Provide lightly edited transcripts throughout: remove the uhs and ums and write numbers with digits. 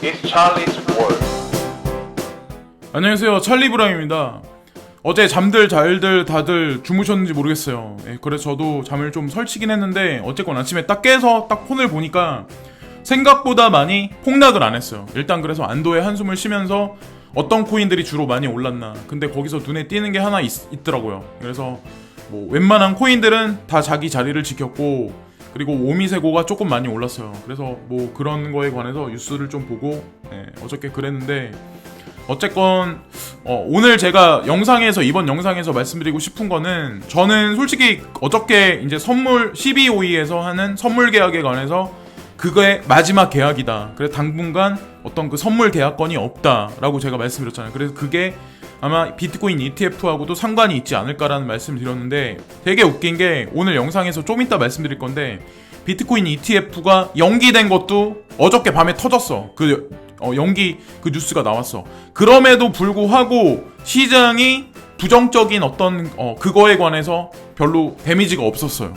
It's Charlie's World. 안녕하세요, 찰리브라입니다. 어제 잠들 잘들 다들 주무셨는지 모르겠어요. 그래서 저도 잠을 좀 설치긴 했는데 어쨌건 아침에 딱 깨서 딱 폰을 보니까 생각보다 많이 폭락을 안 했어요. 일단 그래서 안도의 한숨을 쉬면서 어떤 코인들이 주로 많이 올랐나, 근데 거기서 눈에 띄는 게 하나 있더라고요. 그래서 뭐 웬만한 코인들은 다 자기 자리를 지켰고, 그리고 오미세고가 조금 많이 올랐어요. 그래서 뭐 그런 거에 관해서 뉴스를 좀 보고 어저께 그랬는데, 어쨌건 오늘 제가 이번 영상에서 말씀드리고 싶은 거는, 저는 솔직히 어저께 이제 선물 1252에서 하는 선물 계약에 관해서 그거의 마지막 계약이다, 그래서 당분간 어떤 그 선물 계약권이 없다라고 제가 말씀드렸잖아요. 그래서 그게 아마 비트코인 ETF하고도 상관이 있지 않을까라는 말씀을 드렸는데, 되게 웃긴 게 오늘 영상에서 좀 이따 말씀드릴 건데, 비트코인 ETF가 연기된 것도 어저께 밤에 터졌어. 연기 그 뉴스가 나왔어. 그럼에도 불구하고 시장이 부정적인 어떤 그거에 관해서 별로 데미지가 없었어요.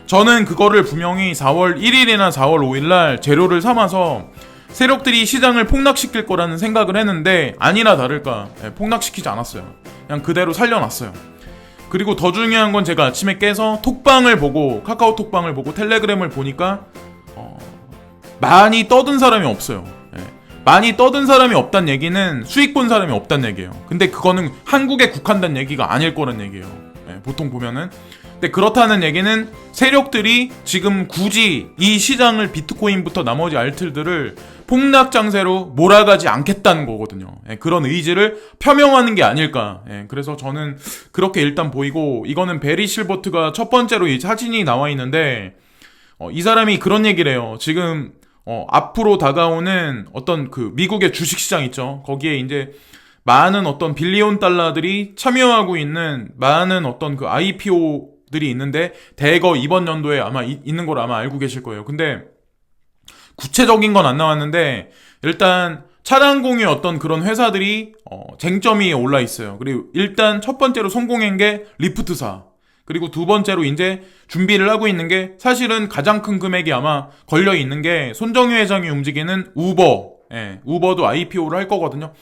저는 그거를 분명히 4월 1일이나 4월 5일날 재료를 삼아서 세력들이 시장을 폭락시킬 거라는 생각을 했는데, 아니나 다를까 폭락시키지 않았어요. 그냥 그대로 살려놨어요. 그리고 더 중요한 건, 제가 아침에 깨서 톡방을 보고, 카카오톡방을 보고 텔레그램을 보니까 많이 떠든 사람이 없어요. 많이 떠든 사람이 없단 얘기는 수익 본 사람이 없단 얘기예요. 근데 그거는 한국에 국한된 얘기가 아닐 거란 얘기예요. 보통 보면은. 근데 그렇다는 얘기는 세력들이 지금 굳이 이 시장을, 비트코인부터 나머지 알트들을 폭락 장세로 몰아가지 않겠다는 거거든요. 그런 의지를 표명하는 게 아닐까. 그래서 저는 그렇게 일단 보이고, 이거는 베리 실버트가 첫 번째로 이 사진이 나와 있는데, 이 사람이 그런 얘기를 해요. 지금 앞으로 다가오는 어떤 그 미국의 주식시장 있죠. 거기에 이제 많은 어떤 빌리온 달러들이 참여하고 있는 많은 어떤 그 IPO들이 있는데, 대거 이번 연도에 아마 있는 걸 아마 알고 계실 거예요. 근데 구체적인 건 안 나왔는데, 일단 차량 공유 어떤 그런 회사들이 쟁점이 올라 있어요. 그리고 일단 첫 번째로 성공한 게 리프트사. 그리고 두 번째로 이제 준비를 하고 있는 게, 사실은 가장 큰 금액이 아마 걸려 있는 게 손정유 회장이 움직이는 우버. 우버도 IPO를 할 거거든요.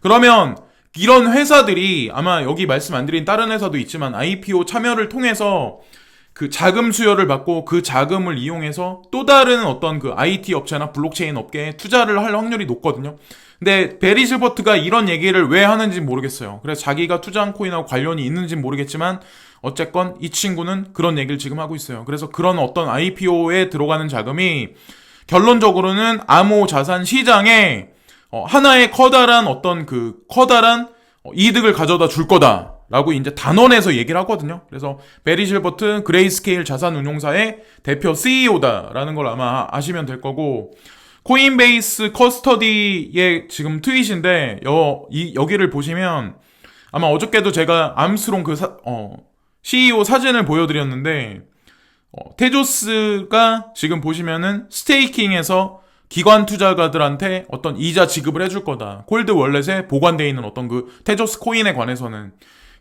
그러면 이런 회사들이 아마 여기 말씀 안 드린 다른 회사도 있지만 IPO 참여를 통해서 그 자금 수요를 받고, 그 자금을 이용해서 또 다른 어떤 그 IT 업체나 블록체인 업계에 투자를 할 확률이 높거든요. 근데 베리 실버트가 이런 얘기를 왜 하는지 모르겠어요. 그래서 자기가 투자한 코인하고 관련이 있는지 모르겠지만 어쨌건 이 친구는 그런 얘기를 지금 하고 있어요. 그래서 그런 어떤 IPO에 들어가는 자금이 결론적으로는 암호 자산 시장에 하나의 커다란 이득을 가져다 줄 거다라고 이제 단언해서 얘기를 하거든요. 그래서 베리 실버트 그레이스케일 자산운용사의 대표 CEO다라는 걸 아마 아시면 될 거고, 코인베이스 커스터디의 지금 트윗인데, 여기를 보시면 아마 어저께도 제가 암스트롱 CEO 사진을 보여드렸는데, 테조스가 지금 보시면은 스테이킹에서 기관 투자가들한테 어떤 이자 지급을 해줄 거다. 콜드 월렛에 보관되어 있는 어떤 그 테조스 코인에 관해서는.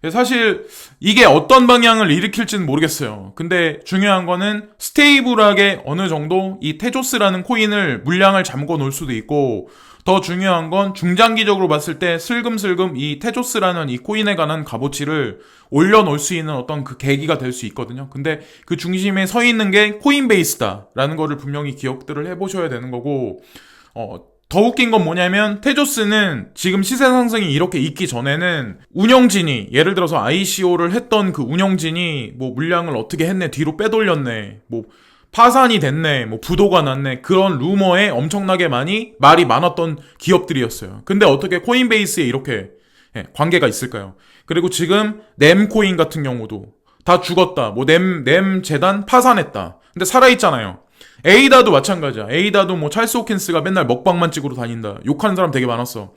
사실 이게 어떤 방향을 일으킬지는 모르겠어요. 근데 중요한 거는 스테이블하게 어느 정도 이 테조스라는 코인을 물량을 잠궈 놓을 수도 있고, 더 중요한 건 중장기적으로 봤을 때 슬금슬금 이 테조스라는 이 코인에 관한 값어치를 올려놓을 수 있는 어떤 그 계기가 될 수 있거든요. 근데 그 중심에 서 있는 게 코인베이스다라는 거를 분명히 기억들을 해보셔야 되는 거고, 더 웃긴 건 뭐냐면, 테조스는 지금 시세 상승이 이렇게 있기 전에는 운영진이, 예를 들어서 ICO를 했던 그 운영진이 뭐 물량을 어떻게 했네, 뒤로 빼돌렸네, 뭐 파산이 됐네, 뭐 부도가 났네, 그런 루머에 엄청나게 말이 많았던 기업들이었어요. 근데 어떻게 코인베이스에 이렇게 관계가 있을까요? 그리고 지금 넴코인 같은 경우도 다 죽었다, 뭐 넴 재단 파산했다, 근데 살아있잖아요. 에이다도 마찬가지야. 에이다도 뭐 찰스 호킨스가 맨날 먹방만 찍으러 다닌다, 욕하는 사람 되게 많았어.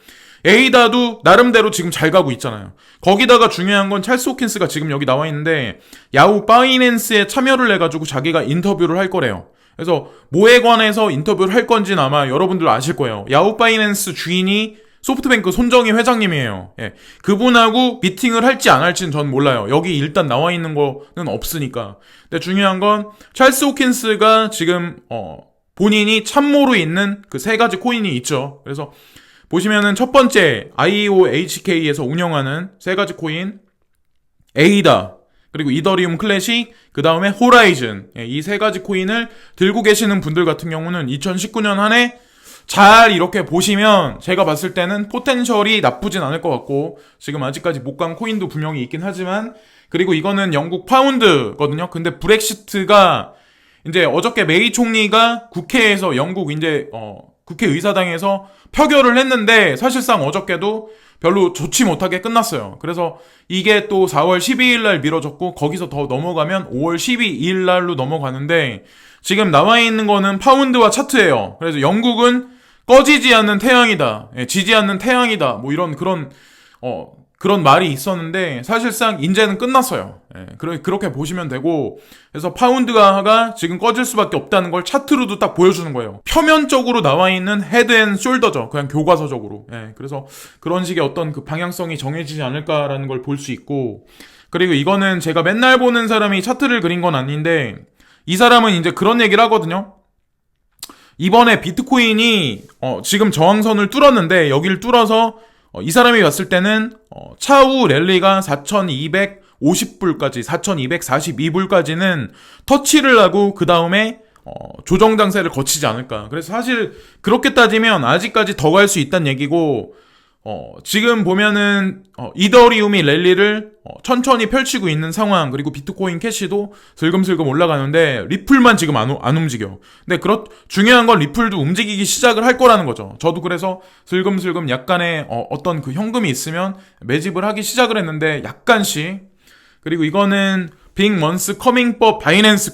에이다도 나름대로 지금 잘 가고 있잖아요. 거기다가 중요한 건 찰스 호킨스가 지금 여기 나와 있는데, 야후 파이낸스에 참여를 해가지고 자기가 인터뷰를 할 거래요. 그래서 뭐에 관해서 인터뷰를 할 건지는 아마 여러분들 아실 거예요. 야후 파이낸스 주인이 소프트뱅크 손정희 회장님이에요. 그분하고 미팅을 할지 안 할지는 전 몰라요. 여기 일단 나와 있는 거는 없으니까. 근데 중요한 건 찰스 호킨스가 지금 본인이 참모로 있는 그 세 가지 코인이 있죠. 그래서 보시면은 첫 번째 IOHK에서 운영하는 세 가지 코인 에이다, 그리고 이더리움 클래식, 그 다음에 호라이즌, 이 세 가지 코인을 들고 계시는 분들 같은 경우는 2019년 한 해 잘 이렇게 보시면 제가 봤을 때는 포텐셜이 나쁘진 않을 것 같고, 지금 아직까지 못 간 코인도 분명히 있긴 하지만, 그리고 이거는 영국 파운드거든요. 근데 브렉시트가 이제 어저께 메이 총리가 국회에서 영국 이제 국회의사당에서 표결을 했는데, 사실상 어저께도 별로 좋지 못하게 끝났어요. 그래서 이게 또 4월 12일 날 미뤄졌고, 거기서 더 넘어가면 5월 12일 날로 넘어가는데, 지금 나와 있는 거는 파운드와 차트예요. 그래서 영국은 꺼지지 않는 태양이다, 지지 않는 태양이다, 뭐 이런 그런 말이 있었는데, 사실상 이제는 끝났어요. 그렇게 보시면 되고, 그래서 파운드가 지금 꺼질 수밖에 없다는 걸 차트로도 딱 보여주는 거예요. 표면적으로 나와 있는 헤드 앤 숄더죠. 그냥 교과서적으로. 그래서 그런 식의 어떤 그 방향성이 정해지지 않을까라는 걸 볼 수 있고, 그리고 이거는 제가 맨날 보는 사람이 차트를 그린 건 아닌데, 이 사람은 이제 그런 얘기를 하거든요. 이번에 비트코인이 지금 저항선을 뚫었는데, 여기를 뚫어서 이 사람이 봤을 때는 차후 랠리가 4250불까지 4242불까지는 터치를 하고 그 다음에 조정 장세를 거치지 않을까. 그래서 사실 그렇게 따지면 아직까지 더 갈 수 있다는 얘기고, 지금 보면은 이더리움이 랠리를 천천히 펼치고 있는 상황, 그리고 비트코인 캐시도 슬금슬금 올라가는데 리플만 지금 안 움직여. 근데 중요한 건 리플도 움직이기 시작을 할 거라는 거죠. 저도 그래서 슬금슬금 약간의 어떤 그 현금이 있으면 매집을 하기 시작을 했는데, 약간씩. 그리고 이거는 빅 먼스 커밍법 바이낸스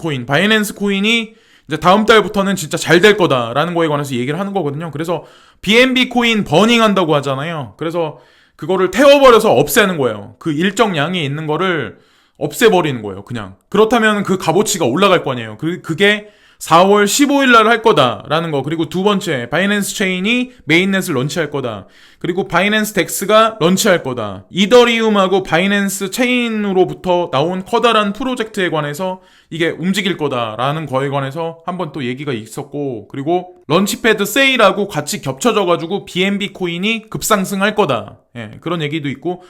코인이 이제 다음 달부터는 진짜 잘 될 거다라는 거에 관해서 얘기를 하는 거거든요. 그래서 BNB 코인 버닝 한다고 하잖아요. 그래서 그거를 태워버려서 없애는 거예요. 그 일정 양이 있는 거를 없애버리는 거예요, 그냥. 그렇다면 그 값어치가 올라갈 거 아니에요. 그게 4월 15일 날 할 거다라는 거. 그리고 두 번째, 바이낸스 체인이 메인넷을 런치할 거다. 그리고 바이낸스 덱스가 런치할 거다. 이더리움하고 바이낸스 체인으로부터 나온 커다란 프로젝트에 관해서 이게 움직일 거다라는 거에 관해서 한번 또 얘기가 있었고, 그리고 런치패드 세일하고 같이 겹쳐져가지고 BNB 코인이 급상승할 거다. 그런 얘기도 있고,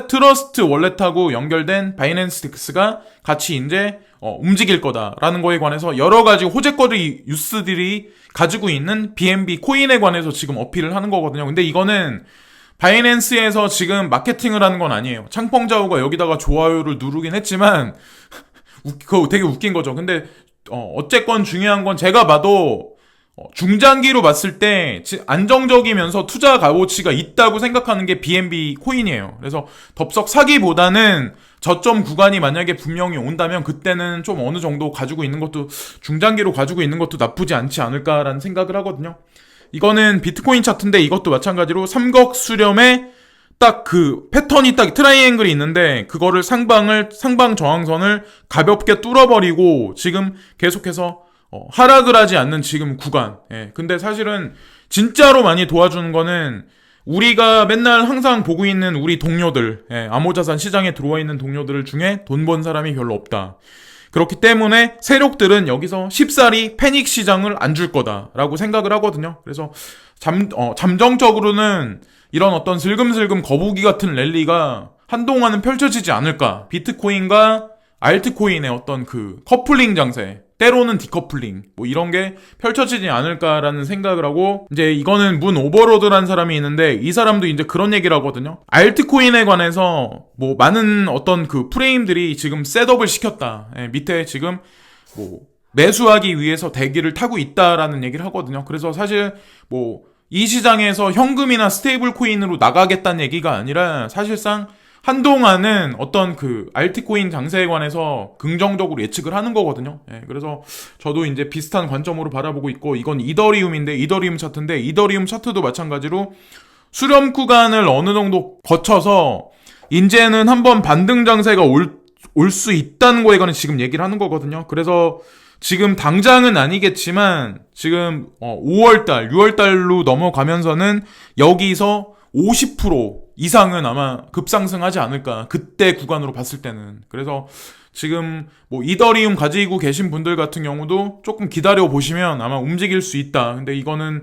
트러스트 월렛하고 연결된 바이낸스 덱스가 같이 이제 움직일 거다라는 거에 관해서 여러 가지 호재거리 뉴스들이 가지고 있는 BNB 코인에 관해서 지금 어필을 하는 거거든요. 근데 이거는 바이낸스에서 지금 마케팅을 하는 건 아니에요. 창펑자오가 여기다가 좋아요를 누르긴 했지만 그거 되게 웃긴 거죠. 근데 어쨌건 중요한 건 제가 봐도 중장기로 봤을 때 안정적이면서 투자 값어치가 있다고 생각하는 게 BNB 코인이에요. 그래서 덥석 사기보다는 저점 구간이 만약에 분명히 온다면 그때는 좀 어느 정도 가지고 있는 것도, 중장기로 가지고 있는 것도 나쁘지 않지 않을까라는 생각을 하거든요. 이거는 비트코인 차트인데 이것도 마찬가지로 삼각 수렴에 딱 그 패턴이 딱 트라이앵글이 있는데, 그거를 상방 저항선을 가볍게 뚫어버리고 지금 계속해서 하락을 하지 않는 지금 구간. 근데 사실은 진짜로 많이 도와주는 거는 우리가 맨날 항상 보고 있는 우리 동료들, 암호자산 시장에 들어와 있는 동료들 중에 돈 번 사람이 별로 없다. 그렇기 때문에 세력들은 여기서 쉽사리 패닉 시장을 안 줄 거다라고 생각을 하거든요. 그래서 잠정적으로는 이런 어떤 슬금슬금 거북이 같은 랠리가 한동안은 펼쳐지지 않을까. 비트코인과 알트코인의 어떤 그 커플링 장세, 때로는 디커플링, 뭐 이런 게 펼쳐지지 않을까라는 생각을 하고, 이제 이거는 문 오버로드라는 사람이 있는데 이 사람도 이제 그런 얘기를 하거든요. 알트코인에 관해서 뭐 많은 어떤 그 프레임들이 지금 셋업을 시켰다. 밑에 지금 뭐 매수하기 위해서 대기를 타고 있다라는 얘기를 하거든요. 그래서 사실 뭐 이 시장에서 현금이나 스테이블 코인으로 나가겠다는 얘기가 아니라, 사실상 한동안은 어떤 그 알트코인 장세에 관해서 긍정적으로 예측을 하는 거거든요. 그래서 저도 이제 비슷한 관점으로 바라보고 있고, 이건 이더리움인데, 이더리움 차트인데, 이더리움 차트도 마찬가지로 수렴 구간을 어느 정도 거쳐서 이제는 한번 반등 장세가 올 수 있다는 거에 관해 지금 얘기를 하는 거거든요. 그래서 지금 당장은 아니겠지만 지금 5월달, 6월달로 넘어가면서는 여기서 50% 이상은 아마 급상승하지 않을까, 그때 구간으로 봤을 때는. 그래서 지금 뭐 이더리움 가지고 계신 분들 같은 경우도 조금 기다려 보시면 아마 움직일 수 있다. 근데 이거는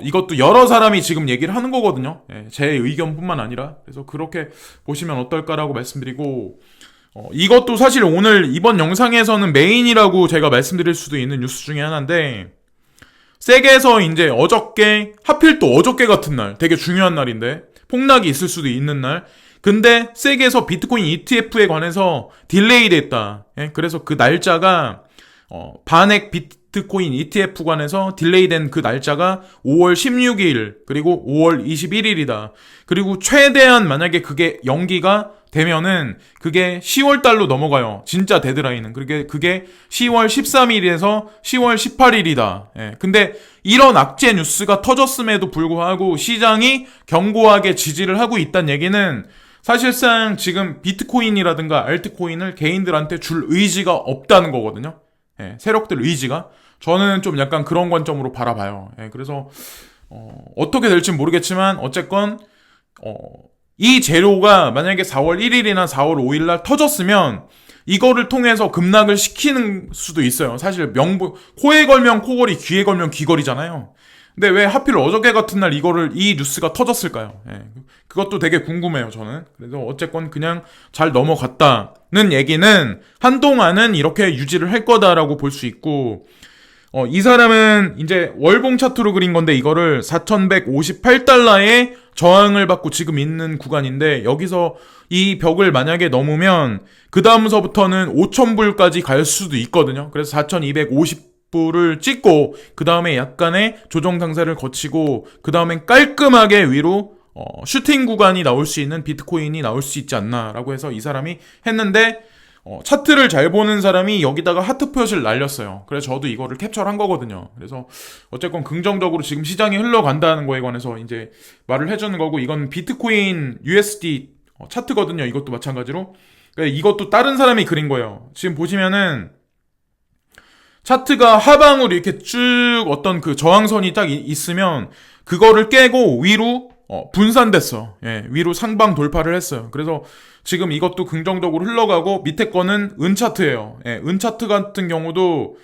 이것도 여러 사람이 지금 얘기를 하는 거거든요. 예, 제 의견뿐만 아니라. 그래서 그렇게 보시면 어떨까라고 말씀드리고, 이것도 사실 오늘 이번 영상에서는 메인이라고 제가 말씀드릴 수도 있는 뉴스 중에 하나인데, 세계에서 이제 어저께, 하필 또 어저께 같은 날, 되게 중요한 날인데, 폭락이 있을 수도 있는 날, 근데 세계에서 비트코인 ETF에 관해서 딜레이 됐다. 예, 그래서 그 날짜가, 반액 비트코인 ETF 관해서 딜레이 된 그 날짜가 5월 16일, 그리고 5월 21일이다. 그리고 최대한 만약에 그게 연기가 되면은 그게 10월 달로 넘어가요. 진짜 데드라인은. 그게 10월 13일에서 10월 18일이다. 예. 근데 이런 악재 뉴스가 터졌음에도 불구하고 시장이 견고하게 지지를 하고 있다는 얘기는 사실상 지금 비트코인이라든가 알트코인을 개인들한테 줄 의지가 없다는 거거든요. 예. 세력들 의지가. 저는 좀 약간 그런 관점으로 바라봐요. 예. 그래서 어떻게 될지 모르겠지만 어쨌건 이 재료가 만약에 4월 1일이나 4월 5일 날 터졌으면 이거를 통해서 급락을 시키는 수도 있어요. 사실 코에 걸면 코걸이, 귀에 걸면 귀걸이잖아요. 근데 왜 하필 어저께 같은 날 이 뉴스가 터졌을까요? 예. 그것도 되게 궁금해요, 저는. 그래서 어쨌건 그냥 잘 넘어갔다는 얘기는 한동안은 이렇게 유지를 할 거다라고 볼 수 있고, 이 사람은 이제 월봉 차트로 그린 건데 이거를 4,158달러에 저항을 받고 지금 있는 구간인데 여기서 이 벽을 만약에 넘으면 그 다음서부터는 5,000불까지 갈 수도 있거든요. 그래서 4,250불을 찍고 그 다음에 약간의 조정 상세를 거치고 그 다음엔 깔끔하게 위로 슈팅 구간이 나올 수 있는 비트코인이 나올 수 있지 않나라고 해서 이 사람이 했는데 차트를 잘 보는 사람이 여기다가 하트 표시를 날렸어요. 그래서 저도 이거를 캡처를 한 거거든요. 그래서 어쨌건 긍정적으로 지금 시장이 흘러간다는 거에 관해서 이제 말을 해주는 거고, 이건 비트코인 USD 차트거든요. 이것도 마찬가지로. 그러니까 이것도 다른 사람이 그린 거예요. 지금 보시면은 차트가 하방으로 이렇게 쭉 어떤 그 저항선이 딱 있으면 그거를 깨고 위로 분산됐어. 예, 위로 상방 돌파를 했어요. 그래서 지금 이것도 긍정적으로 흘러가고 밑에 거는 은차트예요. 예, 은차트 같은 경우도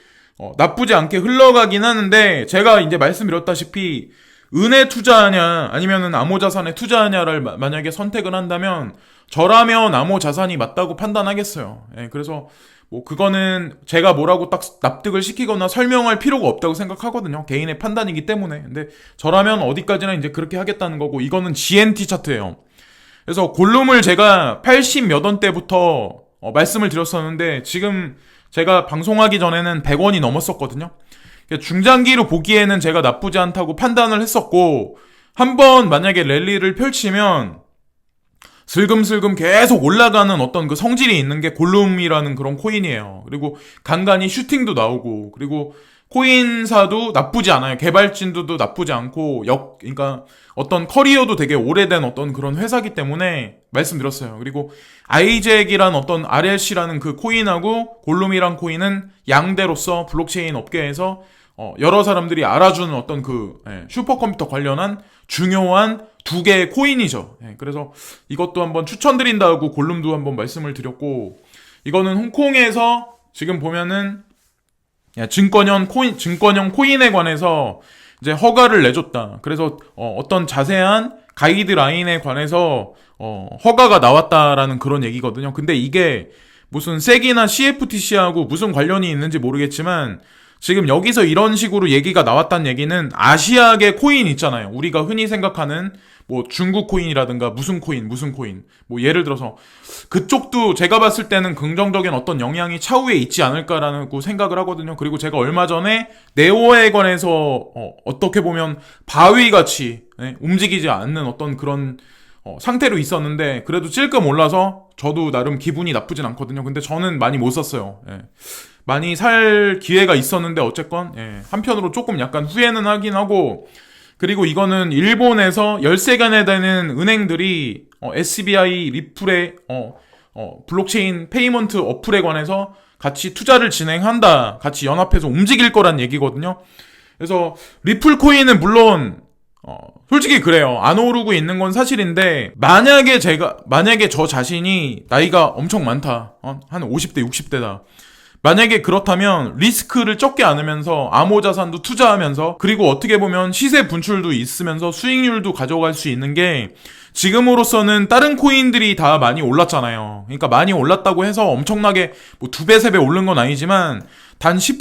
나쁘지 않게 흘러가긴 하는데 제가 이제 말씀드렸다시피 은에 투자하냐 아니면은 암호자산에 투자하냐를 만약에 선택을 한다면 저라면 암호자산이 맞다고 판단하겠어요. 예, 그래서 뭐 그거는 제가 뭐라고 딱 납득을 시키거나 설명할 필요가 없다고 생각하거든요. 개인의 판단이기 때문에. 근데 저라면 어디까지나 이제 그렇게 하겠다는 거고, 이거는 GNT 차트예요. 그래서 골룸을 제가 80 몇 원대부터 말씀을 드렸었는데 지금 제가 방송하기 전에는 100원이 넘었었거든요. 중장기로 보기에는 제가 나쁘지 않다고 판단을 했었고, 한번 만약에 랠리를 펼치면 슬금슬금 계속 올라가는 어떤 그 성질이 있는 게 골룸이라는 그런 코인이에요. 그리고 간간히 슈팅도 나오고, 그리고 코인사도 나쁘지 않아요. 개발진도 나쁘지 않고, 그러니까 어떤 커리어도 되게 오래된 어떤 그런 회사기 때문에 말씀드렸어요. 그리고 아이잭이란 어떤 RLC라는 그 코인하고 골룸이란 코인은 양대로서 블록체인 업계에서 여러 사람들이 알아주는 어떤 그 슈퍼컴퓨터 관련한 중요한 두 개의 코인이죠. 그래서 이것도 한번 추천드린다고 골룸도 한번 말씀을 드렸고, 이거는 홍콩에서 지금 보면은 증권형 코인에 관해서 이제 허가를 내줬다. 그래서 어떤 자세한 가이드라인에 관해서 허가가 나왔다라는 그런 얘기거든요. 근데 이게 무슨 SEC이나 CFTC하고 무슨 관련이 있는지 모르겠지만 지금 여기서 이런 식으로 얘기가 나왔다는 얘기는 아시아계 코인 있잖아요. 우리가 흔히 생각하는 뭐 중국 코인이라든가 무슨 코인 뭐 예를 들어서 그쪽도 제가 봤을 때는 긍정적인 어떤 영향이 차후에 있지 않을까라고 생각을 하거든요. 그리고 제가 얼마 전에 네오에 관해서 어떻게 보면 바위같이 움직이지 않는 어떤 그런 상태로 있었는데 그래도 찔끔 올라서 저도 나름 기분이 나쁘진 않거든요. 근데 저는 많이 못 샀어요. 많이 살 기회가 있었는데 어쨌건 한편으로 조금 약간 후회는 하긴 하고, 그리고 이거는 일본에서 13개나 되는 은행들이 SBI 리플의 블록체인 페이먼트 어플에 관해서 같이 투자를 진행한다, 같이 연합해서 움직일 거란 얘기거든요. 그래서 리플 코인은 물론 솔직히 그래요. 안 오르고 있는 건 사실인데, 만약에 저 자신이 나이가 엄청 많다. 한 50대, 60대다. 만약에 그렇다면 리스크를 적게 안으면서 암호자산도 투자하면서, 그리고 어떻게 보면 시세 분출도 있으면서 수익률도 가져갈 수 있는 게, 지금으로서는 다른 코인들이 다 많이 올랐잖아요. 그러니까 많이 올랐다고 해서 엄청나게 뭐 2배, 3배 오른 건 아니지만 단 10%,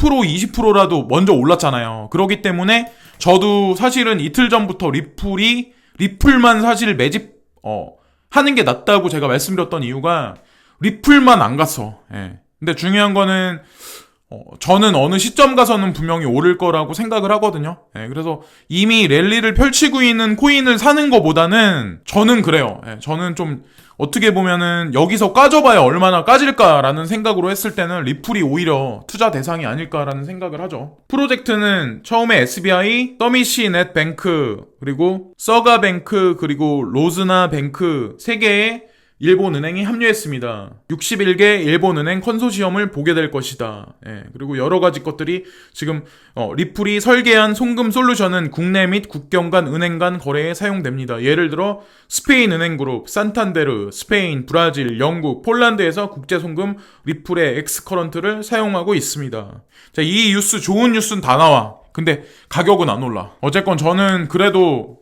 20%라도 먼저 올랐잖아요. 그렇기 때문에 저도 사실은 이틀 전부터 리플만 사실 하는 게 낫다고 제가 말씀드렸던 이유가 리플만 안 갔어. 예. 근데 중요한 거는 저는 어느 시점 가서는 분명히 오를 거라고 생각을 하거든요. 예, 그래서 이미 랠리를 펼치고 있는 코인을 사는 거보다는 저는 그래요. 예, 저는 좀 어떻게 보면은 여기서 까져봐야 얼마나 까질까라는 생각으로 했을 때는 리플이 오히려 투자 대상이 아닐까라는 생각을 하죠. 프로젝트는 처음에 SBI, 더미시 넷뱅크, 그리고 서가뱅크, 그리고 로즈나뱅크 3개의 일본 은행이 합류했습니다. 61개 일본 은행 컨소시엄을 보게 될 것이다. 예, 그리고 여러 가지 것들이 지금 리플이 설계한 송금 솔루션은 국내 및 국경 간 은행 간 거래에 사용됩니다. 예를 들어 스페인 은행그룹, 산탄데르, 스페인, 브라질, 영국, 폴란드에서 국제 송금 리플의 엑스커런트를 사용하고 있습니다. 자, 이 뉴스 좋은 뉴스는 다 나와. 근데 가격은 안 올라. 어쨌건 저는 그래도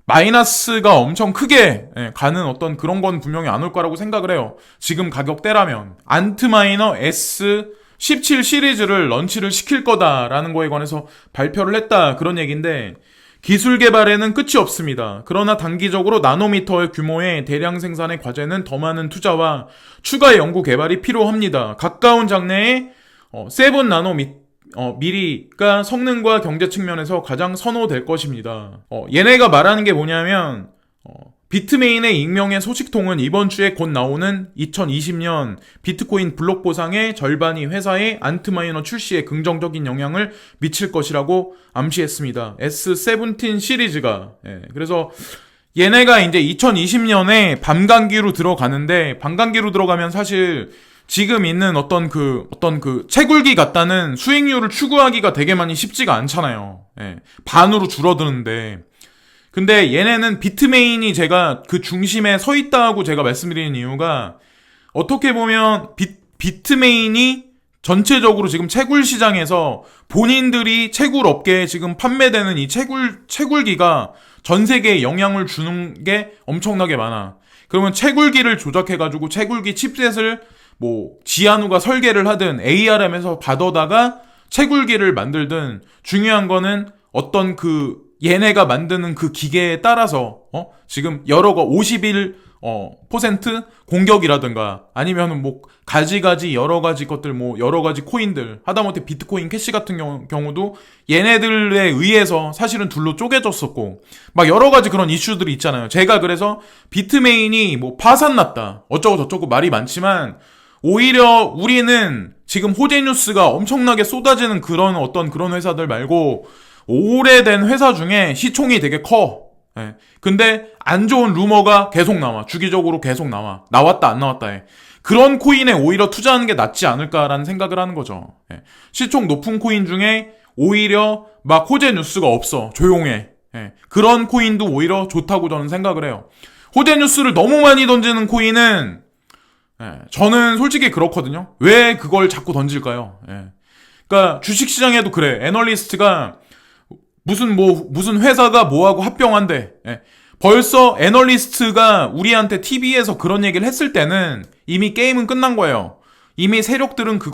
마이너스가 엄청 크게 가는 어떤 그런 건 분명히 안 올 거라고 생각을 해요. 지금 가격대라면. 안트마이너 S17 시리즈를 런치를 시킬 거다라는 거에 관해서 발표를 했다, 그런 얘기인데, 기술 개발에는 끝이 없습니다. 그러나 단기적으로 나노미터 규모의 대량 생산의 과제는 더 많은 투자와 추가 연구 개발이 필요합니다. 가까운 장래에 7나노미터 미리가 성능과 경제 측면에서 가장 선호될 것입니다. 얘네가 말하는 게 뭐냐면, 비트메인의 익명의 소식통은 이번 주에 곧 나오는 2020년 비트코인 블록 보상의 절반이 회사의 안트마이너 출시에 긍정적인 영향을 미칠 것이라고 암시했습니다. S17 시리즈가. 그래서 얘네가 이제 2020년에 밤감기로 들어가는데, 밤감기로 들어가면 사실 지금 있는 어떤 그 채굴기 같다는 수익률을 추구하기가 되게 많이 쉽지가 않잖아요. 반으로 줄어드는데. 근데 얘네는 비트메인이 제가 그 중심에 서 있다고 제가 말씀드리는 이유가, 어떻게 보면 비트메인이 전체적으로 지금 채굴 시장에서 본인들이 채굴 업계에 지금 판매되는 이 채굴기가 전 세계에 영향을 주는 게 엄청나게 많아. 그러면 채굴기를 조작해가지고 채굴기 칩셋을 지아누가 설계를 하든 ARM에서 받아다가 채굴기를 만들든, 중요한 거는 어떤 얘네가 만드는 그 기계에 따라서 지금 51% 공격이라든가 아니면은 가지가지 여러 가지 것들, 여러 가지 코인들, 하다못해 비트코인 캐시 같은 경우도 얘네들에 의해서 사실은 둘로 쪼개졌었고, 여러 가지 그런 이슈들이 있잖아요. 제가 그래서 비트메인이 파산났다 어쩌고 저쩌고 말이 많지만, 오히려 우리는 지금 호재 뉴스가 엄청나게 쏟아지는 그런 회사들 말고 오래된 회사 중에 시총이 되게 커. 근데 안 좋은 루머가 계속 나와. 주기적으로 계속 나와. 나왔다 안 나왔다 그런 코인에 오히려 투자하는 게 낫지 않을까라는 생각을 하는 거죠. 시총 높은 코인 중에 오히려 호재 뉴스가 없어. 조용해. 그런 코인도 오히려 좋다고 저는 생각을 해요. 호재 뉴스를 너무 많이 던지는 코인은 저는 솔직히 그렇거든요. 왜 그걸 자꾸 던질까요? 그러니까 주식시장에도 그래. 애널리스트가 무슨 회사가 뭐하고 합병한대. 벌써 애널리스트가 우리한테 TV에서 그런 얘기를 했을 때는 이미 게임은 끝난 거예요. 이미 세력들은 그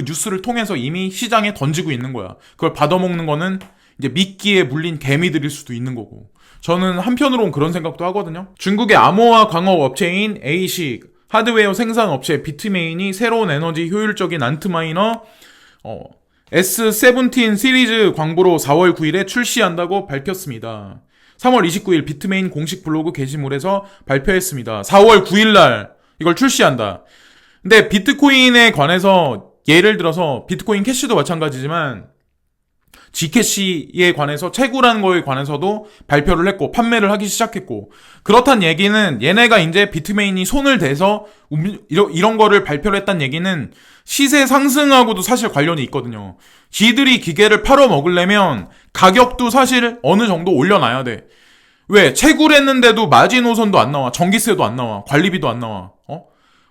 뉴스를 통해서 이미 시장에 던지고 있는 거야. 그걸 받아먹는 거는 이제 미끼에 물린 개미들일 수도 있는 거고. 저는 한편으로는 그런 생각도 하거든요. 중국의 암호화 광업 업체인 에이식, 하드웨어 생산 업체 비트메인이 새로운 에너지 효율적인 안트마이너 S17 시리즈 광부로 4월 9일에 출시한다고 밝혔습니다. 3월 29일 비트메인 공식 블로그 게시물에서 발표했습니다. 4월 9일날 이걸 출시한다. 근데 비트코인에 관해서 예를 들어서 비트코인 캐시도 마찬가지지만 G캐시에 관해서 채굴하는 거에 관해서도 발표를 했고 판매를 하기 시작했고, 그렇단 얘기는 얘네가 이제 비트메인이 손을 대서 이런 거를 발표를 했단 얘기는 시세 상승하고도 사실 관련이 있거든요. 지들이 기계를 팔아먹으려면 가격도 사실 어느 정도 올려놔야 돼. 왜 채굴했는데도 마지노선도 안 나와, 전기세도 안 나와, 관리비도 안 나와.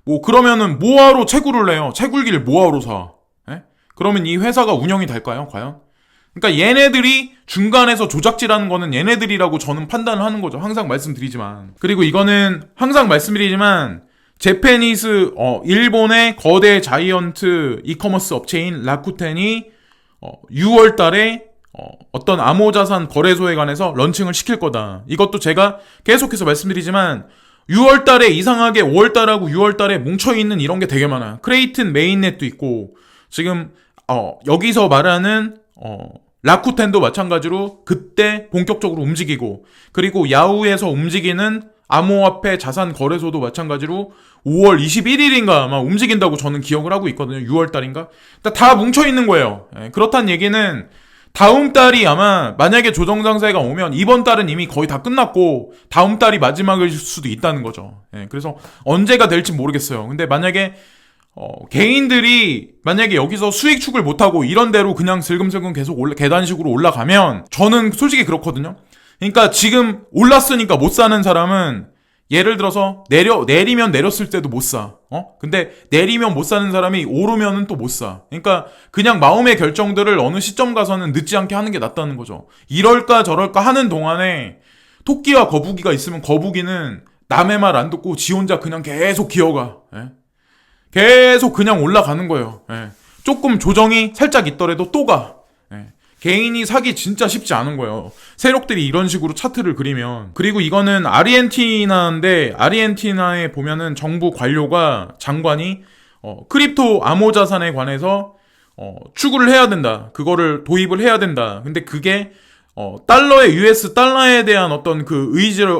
뭐 그러면은 뭐하러 채굴을 해요? 채굴기를 뭐하러 사? 예? 그러면 이 회사가 운영이 될까요? 과연? 그러니까 얘네들이 중간에서 조작질하는 거는 얘네들이라고 저는 판단을 하는 거죠. 항상 말씀드리지만. 그리고 이거는 항상 말씀드리지만 재패니스 일본의 거대 자이언트 이커머스 업체인 라쿠텐이 6월 달에 어떤 암호자산 거래소에 관해서 런칭을 시킬 거다. 이것도 제가 계속해서 말씀드리지만 6월 달에 이상하게 5월 달하고 6월 달에 뭉쳐있는 이런 게 되게 많아. 크레이튼 메인넷도 있고 지금 여기서 말하는 라쿠텐도 마찬가지로 그때 본격적으로 움직이고, 그리고 야후에서 움직이는 암호화폐 자산 거래소도 마찬가지로 5월 21일인가 아마 움직인다고 저는 기억을 하고 있거든요. 6월 달인가? 다 뭉쳐있는 거예요. 그렇다는 얘기는 다음 달이 아마 만약에 조정장세가 오면 이번 달은 이미 거의 다 끝났고 다음 달이 마지막일 수도 있다는 거죠. 그래서 언제가 될지 모르겠어요. 근데 만약에 개인들이 만약에 여기서 수익 축을 못하고 이런 대로 그냥 슬금슬금 계속 계단식으로 올라가면 저는 솔직히 그렇거든요. 그러니까 지금 올랐으니까 못 사는 사람은 예를 들어서 내리면 내렸을 때도 못 사. 근데 내리면 못 사는 사람이 오르면은 또 못 사. 그러니까 그냥 마음의 결정들을 어느 시점 가서는 늦지 않게 하는 게 낫다는 거죠. 이럴까 저럴까 하는 동안에 토끼와 거북이가 있으면 거북이는 남의 말 안 듣고 지 혼자 그냥 계속 기어가. 계속 그냥 올라가는 거예요. 조금 조정이 살짝 있더라도 또 가. 개인이 사기 진짜 쉽지 않은 거예요. 세력들이 이런 식으로 차트를 그리면. 그리고 이거는 아르헨티나인데 아르헨티나에 보면은 정부 관료가 장관이 크립토 암호자산에 관해서 추구를 해야 된다. 그거를 도입을 해야 된다. 근데 그게 달러의 US 달러에 대한 어떤 그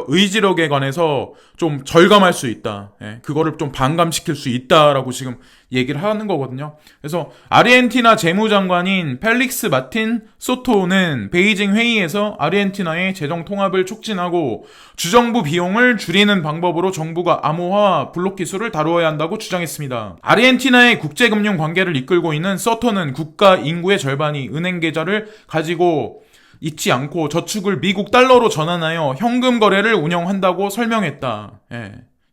의지력에 관해서 좀 절감할 수 있다. 그거를 좀 반감시킬 수 있다라고 지금 얘기를 하는 거거든요. 그래서 아르헨티나 재무장관인 펠릭스 마틴 소토는 베이징 회의에서 아르헨티나의 재정 통합을 촉진하고 주정부 비용을 줄이는 방법으로 정부가 암호화 블록 기술을 다루어야 한다고 주장했습니다. 아르헨티나의 국제금융 관계를 이끌고 있는 소토는 국가 인구의 절반이 은행 계좌를 가지고 잊지 않고 저축을 미국 달러로 전환하여 현금 거래를 운영한다고 설명했다.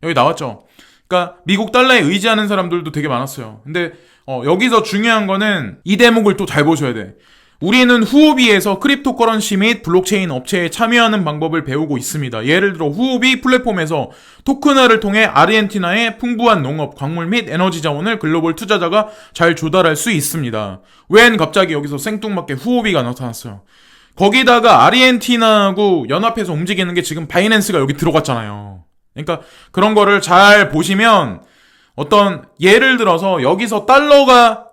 여기 나왔죠. 그러니까 미국 달러에 의지하는 사람들도 되게 많았어요. 근데 여기서 중요한 거는 이 대목을 또 잘 보셔야 돼. 우리는 후오비에서 크립토커런시 및 블록체인 업체에 참여하는 방법을 배우고 있습니다. 예를 들어 후오비 플랫폼에서 토큰화를 통해 아르헨티나의 풍부한 농업, 광물 및 에너지 자원을 글로벌 투자자가 잘 조달할 수 있습니다. 웬 갑자기 여기서 생뚱맞게 후오비가 나타났어요. 거기다가 아르헨티나하고 연합해서 움직이는 게 지금 바이낸스가 여기 들어갔잖아요. 그러니까 그런 거를 잘 보시면 어떤 예를 들어서 여기서 달러가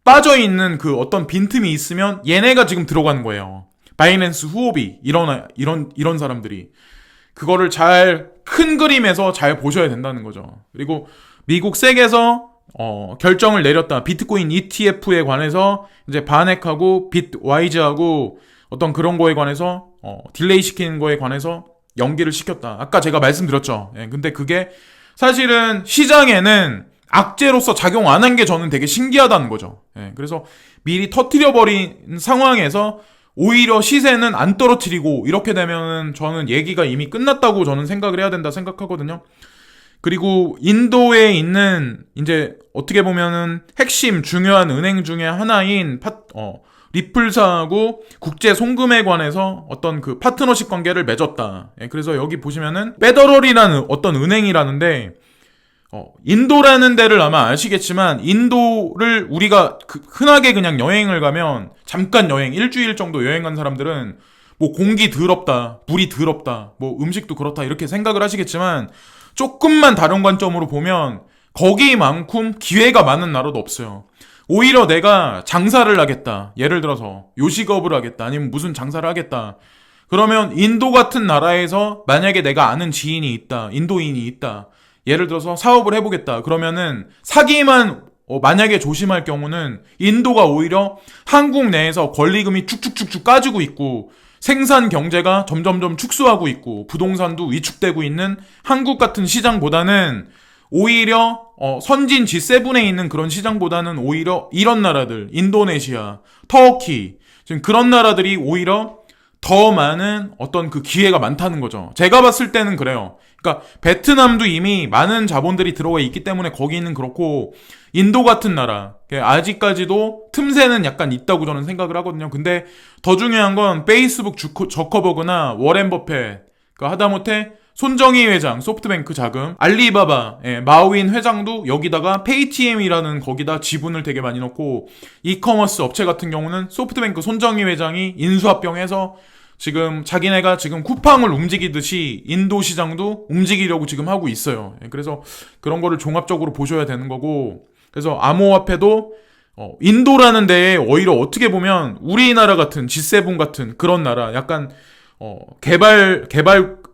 빠져있는 그 어떤 빈틈이 있으면 얘네가 지금 들어가는 거예요. 바이낸스, 후오비 이런 사람들이 그거를 잘 큰 그림에서 잘 보셔야 된다는 거죠. 그리고 미국 섹에서 결정을 내렸다. 비트코인 ETF에 관해서 이제 바넥하고 빗와이즈하고 어떤 그런 거에 관해서 딜레이 시키는 거에 관해서 연기를 시켰다. 아까 제가 말씀드렸죠. 근데 그게 사실은 시장에는 악재로서 작용 안 한 게 저는 되게 신기하다는 거죠. 그래서 미리 터뜨려버린 상황에서 오히려 시세는 안 떨어뜨리고 이렇게 되면은 저는 얘기가 이미 끝났다고 저는 생각을 해야 된다 생각하거든요. 그리고 인도에 있는 이제 어떻게 보면은 핵심 중요한 은행 중에 하나인 리플사하고 국제 송금에 관해서 어떤 그 파트너십 관계를 맺었다. 그래서 여기 보시면은 페더럴이라는 어떤 은행이라는데 인도라는 데를 아마 아시겠지만 인도를 우리가 흔하게 그냥 여행을 가면 잠깐 여행 일주일 정도 여행 간 사람들은 뭐 공기 더럽다, 물이 더럽다, 뭐 음식도 그렇다 이렇게 생각을 하시겠지만 조금만 다른 관점으로 보면 거기만큼 기회가 많은 나라도 없어요. 오히려 내가 장사를 하겠다. 예를 들어서 요식업을 하겠다. 아니면 무슨 장사를 하겠다. 그러면 인도 같은 나라에서 만약에 내가 아는 지인이 있다. 인도인이 있다. 예를 들어서 사업을 해보겠다. 그러면은 사기만 만약에 조심할 경우는 인도가 오히려 한국 내에서 권리금이 쭉쭉쭉쭉 까지고 있고 생산 경제가 점점점 축소하고 있고 부동산도 위축되고 있는 한국 같은 시장보다는 오히려 선진 G7에 있는 그런 시장보다는 오히려 이런 나라들 인도네시아, 터키 지금 그런 나라들이 오히려 더 많은 어떤 그 기회가 많다는 거죠. 제가 봤을 때는 그래요. 그러니까 베트남도 이미 많은 자본들이 들어가 있기 때문에 거기는 그렇고, 인도 같은 나라 아직까지도 틈새는 약간 있다고 저는 생각을 하거든요. 근데 더 중요한 건 페이스북 저커버그나 워렌 버핏, 그 하다못해 손정희 회장, 소프트뱅크 자금, 알리바바, 마우인 회장도 여기다가 페이티엠이라는 거기다 지분을 되게 많이 넣고, 이커머스 업체 같은 경우는 소프트뱅크 손정희 회장이 인수합병해서 지금 자기네가 지금 쿠팡을 움직이듯이 인도 시장도 움직이려고 지금 하고 있어요. 그래서 그런 거를 종합적으로 보셔야 되는 거고, 그래서 암호화폐도 인도라는 데에 오히려 어떻게 보면 우리나라 같은 G7 같은 그런 나라, 약간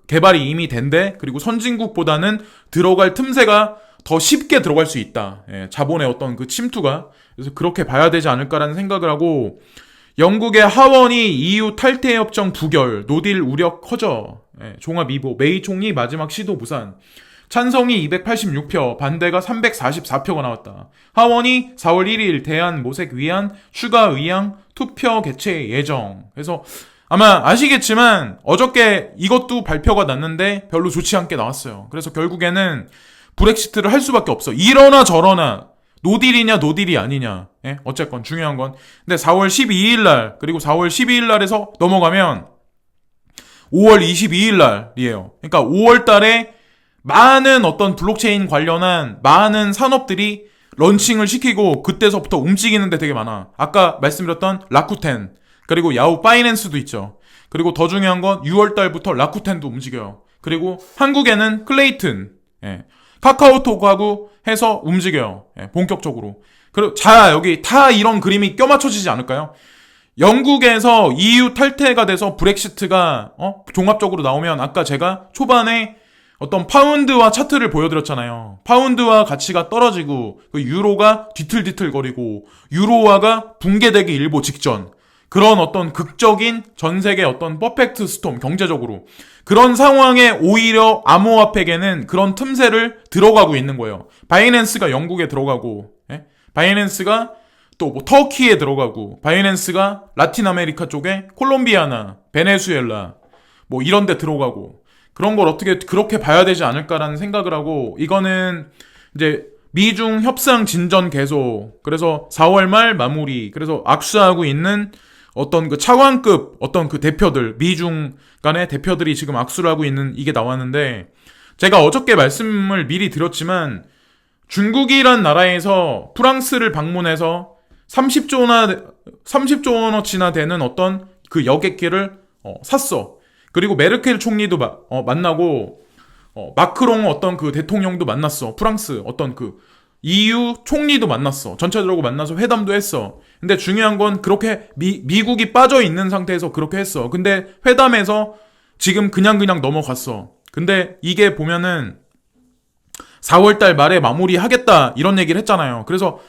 개발이 이미 된데, 그리고 선진국보다는 들어갈 틈새가 더 쉽게 들어갈 수 있다. 자본의 어떤 그 침투가. 그래서 그렇게 봐야 되지 않을까라는 생각을 하고, 영국의 하원이 EU 탈퇴협정 부결, 노딜 우려 커져. 종합 2보, 메이 총리 마지막 시도 무산. 찬성이 286표, 반대가 344표가 나왔다. 하원이 4월 1일 대한 모색 위안 추가 의향 투표 개최 예정. 그래서 아마 아시겠지만 어저께 이것도 발표가 났는데 별로 좋지 않게 나왔어요. 그래서 결국에는 브렉시트를 할 수밖에 없어. 이러나 저러나 노딜이냐 노딜이 아니냐. 어쨌건 중요한 건, 근데 4월 12일 날, 그리고 4월 12일 날에서 넘어가면 5월 22일 날이에요. 그러니까 5월 달에 많은 어떤 블록체인 관련한 많은 산업들이 런칭을 시키고 그때서부터 움직이는데 되게 많아. 아까 말씀드렸던 라쿠텐, 그리고 야후 파이낸스도 있죠. 그리고 더 중요한 건 6월 달부터 라쿠텐도 움직여요. 그리고 한국에는 클레이튼, 카카오톡하고 해서 움직여요. 본격적으로. 그리고 여기 다 이런 그림이 껴맞춰지지 않을까요? 영국에서 EU 탈퇴가 돼서 브렉시트가 종합적으로 나오면, 아까 제가 초반에 어떤 파운드와 차트를 보여드렸잖아요. 파운드와 가치가 떨어지고 그 유로가 뒤틀뒤틀거리고 유로화가 붕괴되기 일보 직전, 그런 어떤 극적인 전 세계 어떤 퍼펙트 스톰, 경제적으로 그런 상황에 오히려 암호화폐계는 그런 틈새를 들어가고 있는 거예요. 바이낸스가 영국에 들어가고, 바이낸스가 또 뭐 터키에 들어가고, 바이낸스가 라틴 아메리카 쪽에 콜롬비아나 베네수엘라 뭐 이런 데 들어가고, 그런 걸 어떻게 그렇게 봐야 되지 않을까라는 생각을 하고, 이거는 이제 미중 협상 진전 계속, 그래서 4월 말 마무리, 그래서 악수하고 있는 어떤 그 차관급 어떤 그 대표들, 미중 간의 대표들이 지금 악수를 하고 있는 이게 나왔는데, 제가 어저께 말씀을 미리 드렸지만 중국이란 나라에서 프랑스를 방문해서 30조 원어치나 되는 어떤 그 여객기를 샀어. 그리고 메르켈 총리도 만나고, 마크롱 어떤 그 대통령도 만났어. 프랑스 어떤 그 EU 총리도 만났어. 전체적으로 만나서 회담도 했어. 근데 중요한 건 그렇게 미국이 빠져 있는 상태에서 그렇게 했어. 근데 회담에서 지금 그냥 넘어갔어. 근데 이게 보면은 4월달 말에 마무리하겠다 이런 얘기를 했잖아요. 그래서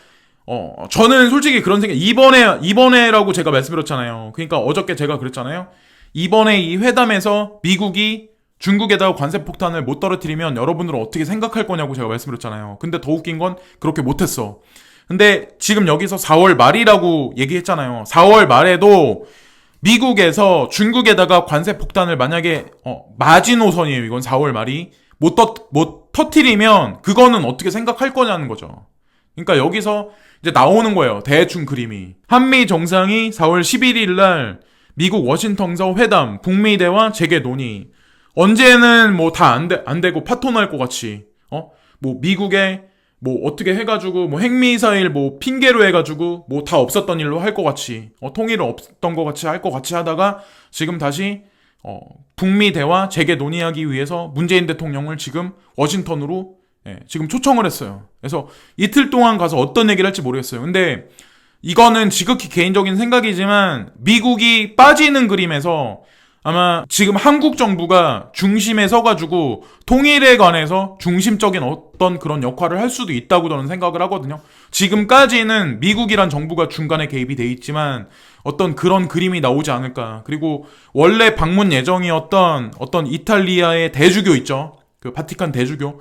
저는 솔직히 그런 생각, 이번에라고 제가 말씀드렸잖아요. 그러니까 어저께 제가 그랬잖아요. 이번에 이 회담에서 미국이 중국에다가 관세 폭탄을 못 떨어뜨리면 여러분들은 어떻게 생각할 거냐고 제가 말씀드렸잖아요. 근데 더 웃긴 건 그렇게 못했어. 근데 지금 여기서 4월 말이라고 얘기했잖아요. 4월 말에도 미국에서 중국에다가 관세 폭탄을 만약에 마지노선이에요. 이건 4월 말이 못 터뜨리면 그거는 어떻게 생각할 거냐는 거죠. 그러니까 여기서 이제 나오는 거예요. 대충 그림이. 한미 정상이 4월 11일 날 미국 워싱턴에서 회담, 북미 대화 재개 논의. 언제는 뭐 다 안 되고 파토 날 것 같이, 뭐 미국에 뭐 어떻게 해가지고 뭐 핵미사일 뭐 핑계로 해가지고 뭐 다 없었던 일로 할 것 같이, 통일을 없었던 것 같이 할 것 같이 하다가 지금 다시 북미 대화 재개 논의하기 위해서 문재인 대통령을 지금 워싱턴으로 지금 초청을 했어요. 그래서 이틀 동안 가서 어떤 얘기를 할지 모르겠어요. 근데 이거는 지극히 개인적인 생각이지만 미국이 빠지는 그림에서 아마 지금 한국 정부가 중심에 서가지고 통일에 관해서 중심적인 어떤 그런 역할을 할 수도 있다고 저는 생각을 하거든요. 지금까지는 미국이란 정부가 중간에 개입이 돼 있지만 어떤 그런 그림이 나오지 않을까. 그리고 원래 방문 예정이었던 어떤 이탈리아의 대주교 있죠. 그 바티칸 대주교도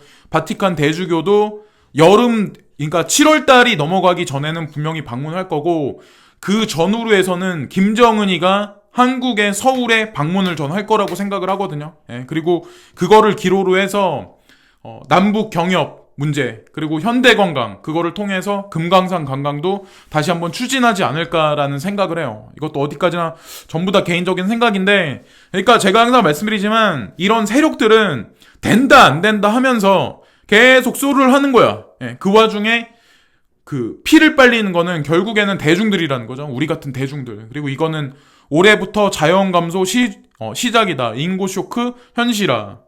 그러니까 7월 달이 넘어가기 전에는 분명히 방문할 거고, 그 전후로 해서는 김정은이가 한국의 서울에 방문을 전 할 거라고 생각을 하거든요. 예, 그리고 그거를 기로로 해서 남북 경협 문제, 그리고 현대관광, 그거를 통해서 금강산 관광도 다시 한번 추진하지 않을까라는 생각을 해요. 이것도 어디까지나 전부 다 개인적인 생각인데, 그러니까 제가 항상 말씀드리지만 이런 세력들은 된다 안 된다 하면서 계속 쏘를 하는 거야. 예, 그 와중에 그 피를 빨리는 거는 결국에는 대중들이라는 거죠. 우리 같은 대중들. 그리고 이거는 올해부터 자연 감소 시작이다. 인구 쇼크 현실화.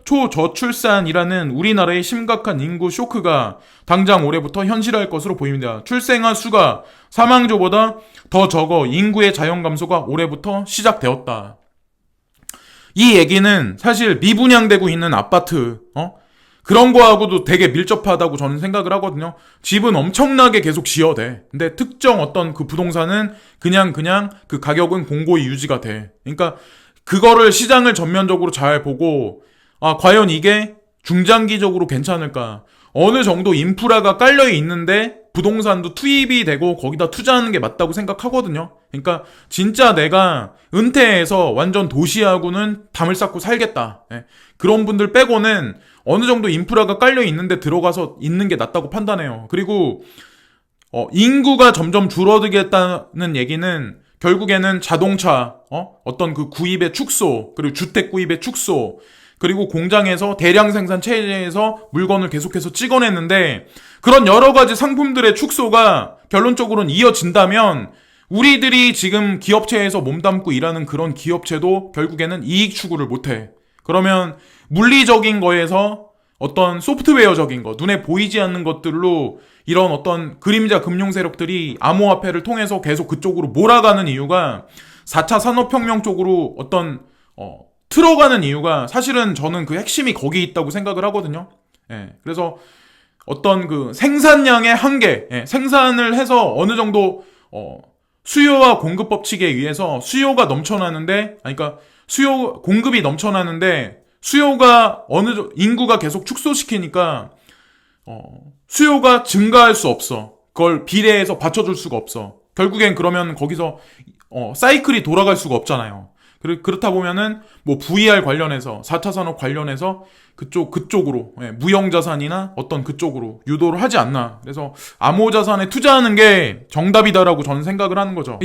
초저출산이라는 우리나라의 심각한 인구 쇼크가 당장 올해부터 현실화할 것으로 보입니다. 출생아 수가 사망조보다 더 적어 인구의 자연 감소가 올해부터 시작되었다. 이 얘기는 사실 미분양되고 있는 아파트, 그런 거하고도 되게 밀접하다고 저는 생각을 하거든요. 집은 엄청나게 계속 지어대. 근데 특정 어떤 그 부동산은 그냥 그 가격은 공고히 유지가 돼. 그러니까 그거를 시장을 전면적으로 잘 보고, 과연 이게 중장기적으로 괜찮을까? 어느 정도 인프라가 깔려 있는데 부동산도 투입이 되고 거기다 투자하는 게 맞다고 생각하거든요. 그러니까 진짜 내가 은퇴해서 완전 도시하고는 담을 쌓고 살겠다. 예. 그런 분들 빼고는 어느 정도 인프라가 깔려 있는데 들어가서 있는 게 낫다고 판단해요. 그리고 인구가 점점 줄어들겠다는 얘기는 결국에는 자동차, 어떤 그 구입의 축소, 그리고 주택 구입의 축소, 그리고 공장에서 대량 생산 체제에서 물건을 계속해서 찍어내는데, 그런 여러 가지 상품들의 축소가 결론적으로는 이어진다면 우리들이 지금 기업체에서 몸담고 일하는 그런 기업체도 결국에는 이익 추구를 못해. 그러면 물리적인 거에서 어떤 소프트웨어적인 거, 눈에 보이지 않는 것들로 이런 어떤 그림자 금융 세력들이 암호화폐를 통해서 계속 그쪽으로 몰아가는 이유가 4차 산업혁명 쪽으로 틀어가는 이유가 사실은 저는 그 핵심이 거기 있다고 생각을 하거든요. 예, 그래서 어떤 그 생산량의 한계, 생산을 해서 어느 정도 수요와 공급 법칙에 의해서 수요가 넘쳐나는데, 그러니까 공급이 넘쳐나는데 수요가 인구가 계속 축소시키니까 수요가 증가할 수 없어. 그걸 비례해서 받쳐줄 수가 없어. 결국엔 그러면 거기서 사이클이 돌아갈 수가 없잖아요. 그렇다 보면은 뭐 VR 관련해서 4차 산업 관련해서 그쪽으로 무형자산이나 어떤 그쪽으로 유도를 하지 않나. 그래서 암호자산에 투자하는 게 정답이다라고 저는 생각을 하는 거죠.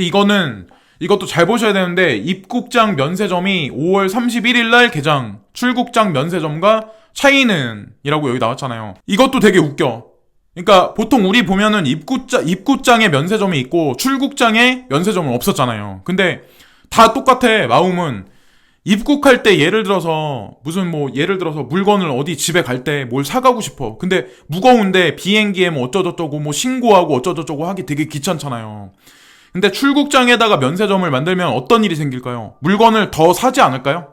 이것도 잘 보셔야 되는데, 입국장 면세점이 5월 31일 날 개장, 출국장 면세점과 차이는 이라고 여기 나왔잖아요. 이것도 되게 웃겨. 그러니까 보통 우리 보면은 입국장에 면세점이 있고 출국장에 면세점은 없었잖아요. 근데 다 똑같아. 마음은 입국할 때 예를 들어서 물건을 어디 집에 갈 때 뭘 사가고 싶어. 근데 무거운데 비행기에 뭐 어쩌저쩌고 뭐 신고하고 어쩌저쩌고 하기 되게 귀찮잖아요. 근데 출국장에다가 면세점을 만들면 어떤 일이 생길까요? 물건을 더 사지 않을까요?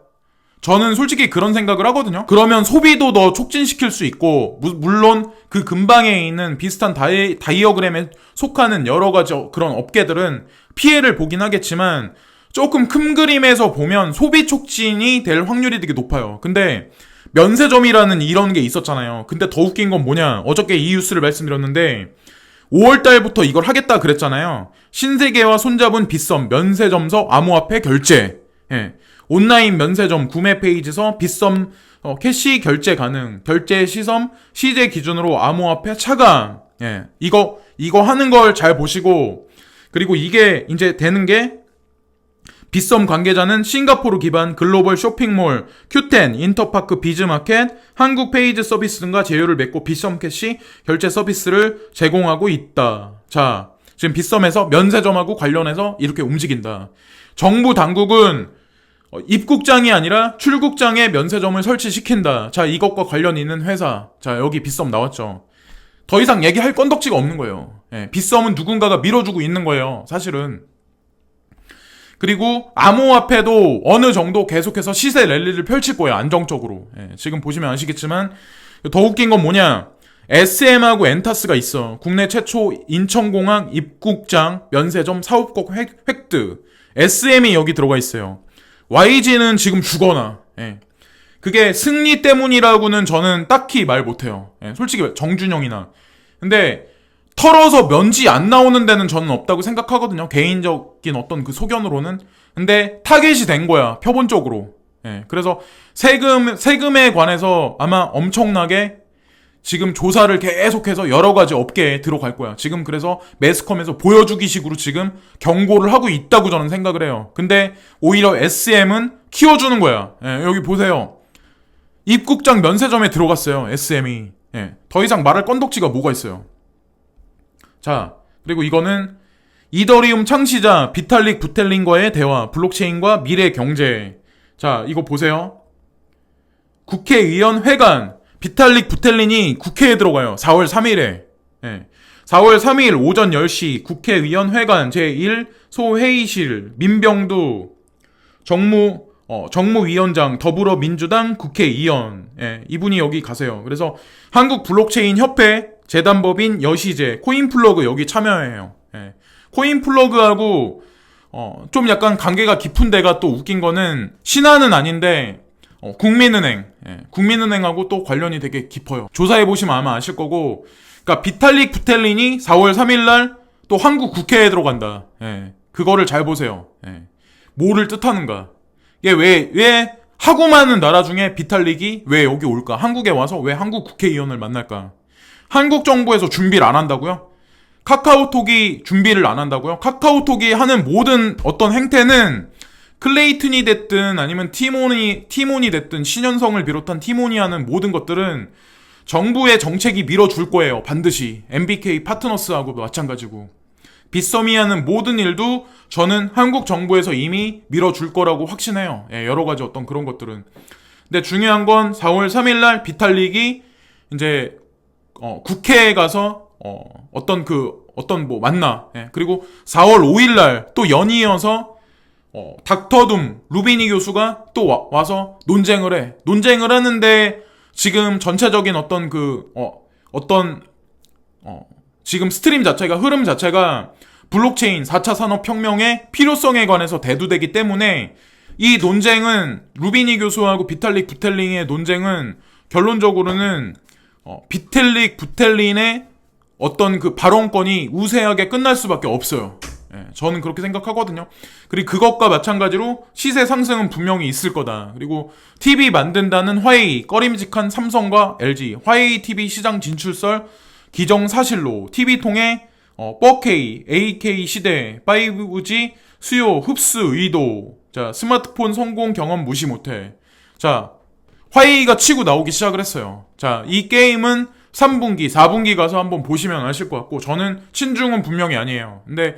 저는 솔직히 그런 생각을 하거든요. 그러면 소비도 더 촉진시킬 수 있고, 물론 그 근방에 있는 비슷한 다이어그램에 속하는 여러 가지 그런 업계들은 피해를 보긴 하겠지만, 조금 큰 그림에서 보면 소비 촉진이 될 확률이 되게 높아요. 근데 면세점이라는 이런 게 있었잖아요. 근데 더 웃긴 건 뭐냐? 어저께 이 뉴스를 말씀드렸는데 5월달부터 이걸 하겠다 그랬잖아요. 신세계와 손잡은 빗썸 면세점서 암호화폐 결제. 예. 온라인 면세점 구매 페이지에서 빗썸 캐시 결제 가능. 결제 시점 시제 기준으로 암호화폐 차감. 예. 이거 하는 걸 잘 보시고, 그리고 이게 이제 되는 게 빗썸 관계자는 싱가포르 기반 글로벌 쇼핑몰 Q10, 인터파크 비즈마켓, 한국 페이지 서비스 등과 제휴를 맺고 빗썸 캐시 결제 서비스를 제공하고 있다. 자, 지금 빗썸에서 면세점하고 관련해서 이렇게 움직인다. 정부 당국은 입국장이 아니라 출국장에 면세점을 설치시킨다. 자, 이것과 관련 있는 회사. 자, 여기 빗썸 나왔죠. 더 이상 얘기할 건덕지가 없는 거예요. 예, 빗썸은 누군가가 밀어주고 있는 거예요. 사실은. 그리고 암호화폐도 어느 정도 계속해서 시세 랠리를 펼칠 거예요. 안정적으로. 예, 지금 보시면 아시겠지만 더 웃긴 건 뭐냐? SM하고 엔타스가 있어. 국내 최초 인천공항 입국장 면세점 사업국 획득. SM이 여기 들어가 있어요. YG는 지금 죽어나. 예. 그게 승리 때문이라고는 저는 딱히 말 못해요. 예, 솔직히 정준영이나. 근데 털어서 면지 안 나오는 데는 저는 없다고 생각하거든요. 개인적인 어떤 그 소견으로는. 근데 타겟이 된 거야. 표본적으로. 예. 그래서 세금에 관해서 아마 엄청나게 지금 조사를 계속해서 여러 가지 업계에 들어갈 거야. 지금 그래서 매스컴에서 보여주기 식으로 지금 경고를 하고 있다고 저는 생각을 해요. 근데 오히려 SM은 키워주는 거야. 예. 여기 보세요. 입국장 면세점에 들어갔어요. SM이. 예. 더 이상 말할 건덕지가 뭐가 있어요. 자, 그리고 이거는 이더리움 창시자 비탈릭 부텔린과의 대화, 블록체인과 미래 경제. 자, 이거 보세요. 국회의원 회관. 비탈릭 부텔린이 국회에 들어가요. 4월 3일에. 예. 4월 3일 오전 10시 국회의원 회관 제1소회의실 민병두 정무위원장 더불어민주당 국회의원. 예. 이분이 여기 가세요. 그래서 한국 블록체인 협회 재단법인 여시제 코인플러그 여기 참여해요. 예. 코인플러그하고 좀 약간 관계가 깊은 데가 또 웃긴 거는 신한은 아닌데 국민은행. 예. 국민은행하고 또 관련이 되게 깊어요. 조사해보시면 아마 아실 거고, 그러니까 비탈릭 부텔린이 4월 3일날 또 한국 국회에 들어간다. 예. 그거를 잘 보세요. 예. 뭐를 뜻하는가. 이게 왜 하고 많은 나라 중에 비탈릭이 왜 여기 올까? 한국에 와서 왜 한국 국회의원을 만날까? 한국 정부에서 준비를 안 한다고요? 카카오톡이 준비를 안 한다고요? 카카오톡이 하는 모든 어떤 행태는 클레이튼이 됐든 아니면 티몬이 됐든 신현성을 비롯한 티몬이 하는 모든 것들은 정부의 정책이 밀어줄 거예요. 반드시. MBK 파트너스하고도 마찬가지고. 빗썸이 하는 모든 일도 저는 한국 정부에서 이미 밀어줄 거라고 확신해요. 예, 여러 가지 어떤 그런 것들은. 근데 중요한 건 4월 3일날 비탈릭이 이제 국회에 가서 만나. 예, 그리고 4월 5일날 또 연이어서 닥터둠 루비니 교수가 또 와서 논쟁을 해. 논쟁을 하는데 지금 전체적인 지금 스트림 자체가 흐름 자체가 블록체인 4차 산업혁명의 필요성에 관해서 대두되기 때문에 이 논쟁은 루비니 교수하고 비탈릭 부텔린의 논쟁은 결론적으로는 비탈릭 부텔린의 어떤 그 발언권이 우세하게 끝날 수밖에 없어요. 예, 저는 그렇게 생각하거든요. 그리고 그것과 마찬가지로 시세 상승은 분명히 있을 거다. 그리고 TV 만든다는 화웨이, 꺼림직한 삼성과 LG, 화웨이 TV 시장 진출설 기정사실로 TV 통해 4K, 8K 시대, 5G 수요 흡수 의도. 자, 스마트폰 성공 경험 무시 못해. 자, 화웨이가 치고 나오기 시작을 했어요. 자, 이 게임은 3분기, 4분기 가서 한번 보시면 아실 것 같고, 저는 친중은 분명히 아니에요. 근데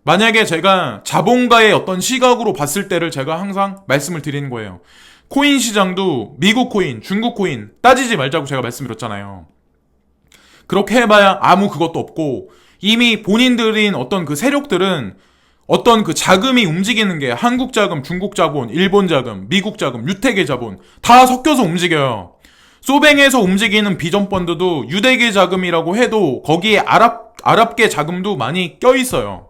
만약에 제가 자본가의 어떤 시각으로 봤을 때를 제가 항상 말씀을 드리는 거예요. 코인 시장도 미국 코인, 중국 코인 따지지 말자고 제가 말씀드렸잖아요. 그렇게 해봐야 아무 그것도 없고, 이미 본인들인 어떤 그 세력들은 어떤 그 자금이 움직이는 게 한국 자금, 중국 자본, 일본 자금, 미국 자금, 유태계 자본 다 섞여서 움직여요. 소뱅에서 움직이는 비전펀드도 유대계 자금이라고 해도 거기에 아랍계 자금도 많이 껴있어요.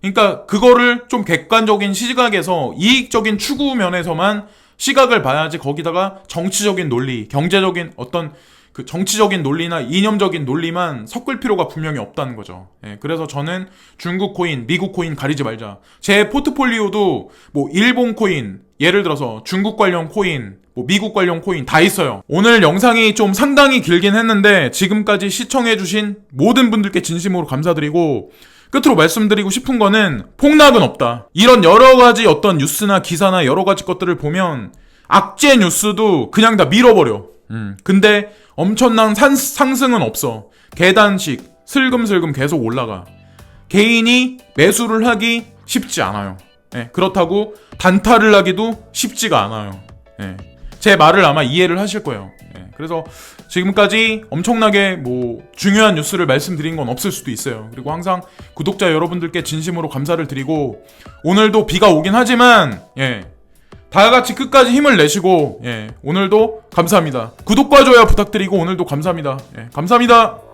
그러니까 그거를 좀 객관적인 시각에서 이익적인 추구 면에서만 시각을 봐야지 거기다가 정치적인 논리, 경제적인 어떤 그 정치적인 논리나 이념적인 논리만 섞을 필요가 분명히 없다는 거죠. 예, 그래서 저는 중국 코인, 미국 코인 가리지 말자. 제 포트폴리오도 뭐 일본 코인, 예를 들어서 중국 관련 코인, 뭐 미국 관련 코인 다 있어요. 오늘 영상이 좀 상당히 길긴 했는데 지금까지 시청해주신 모든 분들께 진심으로 감사드리고, 끝으로 말씀드리고 싶은 거는 폭락은 없다. 이런 여러 가지 어떤 뉴스나 기사나 여러 가지 것들을 보면 악재 뉴스도 그냥 다 밀어버려. 근데 엄청난 상승은 없어. 계단식 슬금슬금 계속 올라가. 개인이 매수를 하기 쉽지 않아요. 예, 그렇다고 단타를 하기도 쉽지가 않아요. 예, 제 말을 아마 이해를 하실 거예요. 예, 그래서 지금까지 엄청나게 뭐 중요한 뉴스를 말씀드린 건 없을 수도 있어요. 그리고 항상 구독자 여러분들께 진심으로 감사를 드리고, 오늘도 비가 오긴 하지만 다 같이 끝까지 힘을 내시고 오늘도 감사합니다. 구독과 좋아요 부탁드리고 오늘도 감사합니다. 감사합니다.